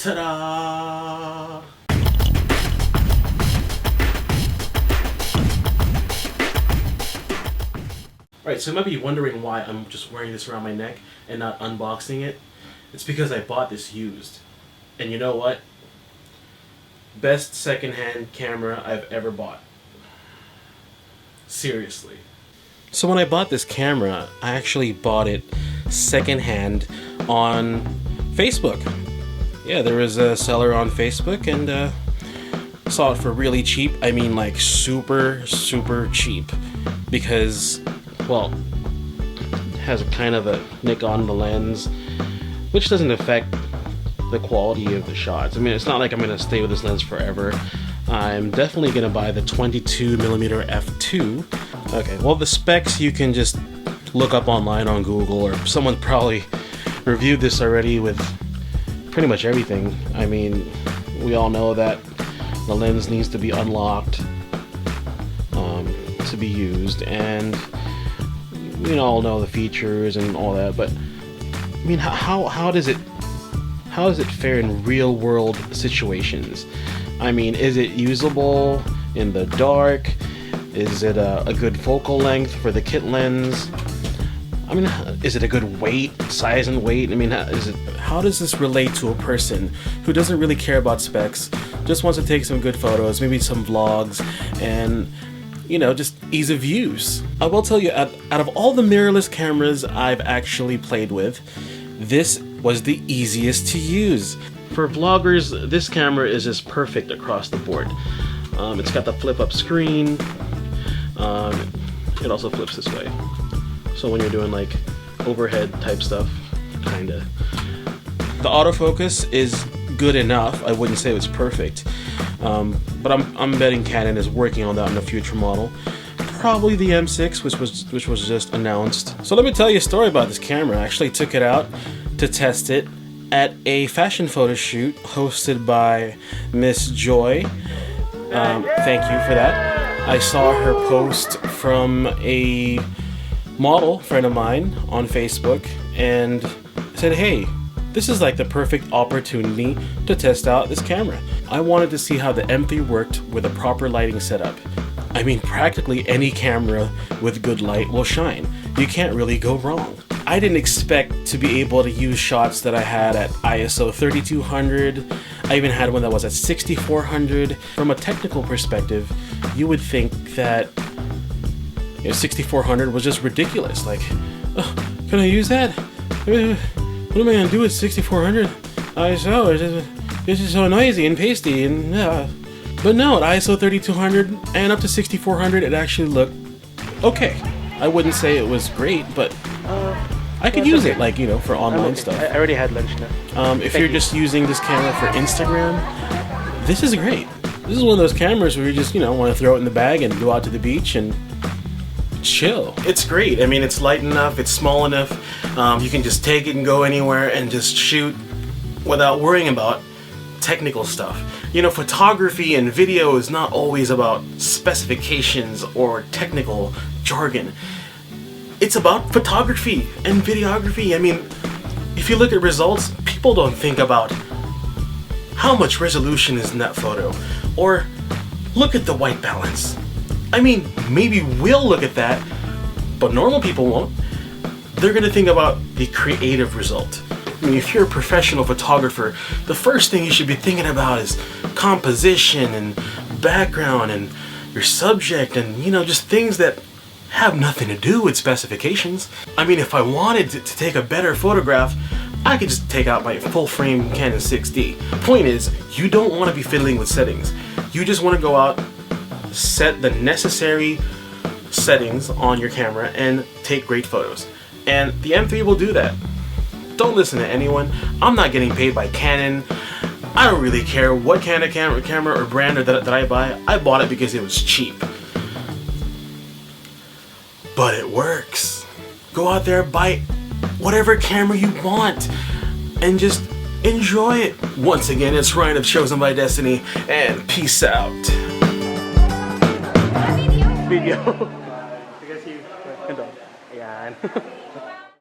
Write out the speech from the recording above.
Ta-da! Alright, so you might be wondering why I'm just wearing this around my neck and not unboxing it. It's because I bought this used. And you know what? Best secondhand camera I've ever bought. Seriously. So when I bought this camera, I actually bought it secondhand on Facebook. Yeah, there was a seller on Facebook and saw it for really cheap. I mean, like super, super cheap. Because, well, it has a kind of a nick on the lens, which doesn't affect the quality of the shots. I mean, it's not like I'm going to stay with this lens forever. I'm definitely going to buy the 22mm f2. Okay, well, the specs you can just look up online on Google, or someone probably reviewed this already with pretty much everything. I mean, we all know that the lens needs to be unlocked to be used, and we all know the features and all that, but I mean, how does it fare in real world situations? I mean, is it usable in the dark? Is it a good focal length for the kit lens? I mean, is it a good weight, size and weight? I mean, how does this relate to a person who doesn't really care about specs, just wants to take some good photos, maybe some vlogs, and, you know, just ease of use? I will tell you, out of all the mirrorless cameras I've actually played with, this was the easiest to use. For vloggers, this camera is just perfect across the board. It's got the flip-up screen. It also flips this way. So when you're doing like overhead type stuff, kinda. The autofocus is good enough. I wouldn't say it was perfect. But I'm betting Canon is working on that in a future model. Probably the M6, which was just announced. So let me tell you a story about this camera. I actually took it out to test it at a fashion photo shoot hosted by Miss Joy. Thank you for that. I saw her post from a model friend of mine on Facebook and said, hey, this is like the perfect opportunity to test out this camera. I wanted to see how the M3 worked with a proper lighting setup. I mean, practically any camera with good light will shine. You can't really go wrong. I didn't expect to be able to use shots that I had at ISO 3200. I even had one that was at 6400. From a technical perspective, you would think that 6400 was just ridiculous. Like, oh, can I use that? What am I gonna do with 6400 ISO? It's just so noisy and pasty, and but no, at ISO 3200 and up to 6400, it actually looked okay. I wouldn't say it was great, but I could use it, like, you know, for online stuff. I already had lunch now. If you're just using this camera for Instagram, this is great. This is one of those cameras where you just, you know, want to throw it in the bag and go out to the beach and chill. It's great. I mean, it's light enough, it's small enough. You can just take it and go anywhere and just shoot without worrying about technical stuff. You know, photography and video is not always about specifications or technical jargon. It's about photography and videography. I mean, if you look at results, people don't think about how much resolution is in that photo, or look at the white balance. I mean, maybe we'll look at that, but normal people won't. They're gonna think about the creative result. I mean, if you're a professional photographer, the first thing you should be thinking about is composition and background and your subject and, you know, just things that have nothing to do with specifications. I mean, if I wanted to take a better photograph, I could just take out my full frame Canon 6D. Point is, you don't want to be fiddling with settings. You just want to go out, set the necessary settings on your camera, and take great photos. And the M3 will do that. Don't listen to anyone. I'm not getting paid by Canon. I don't really care what kind of camera or brand that I buy. I bought it because it was cheap. But it works. Go out there, buy whatever camera you want, and just enjoy it. Once again, it's Ryan of Chosenbydestiny, and peace out. Video. Kasi, ito. Ayan.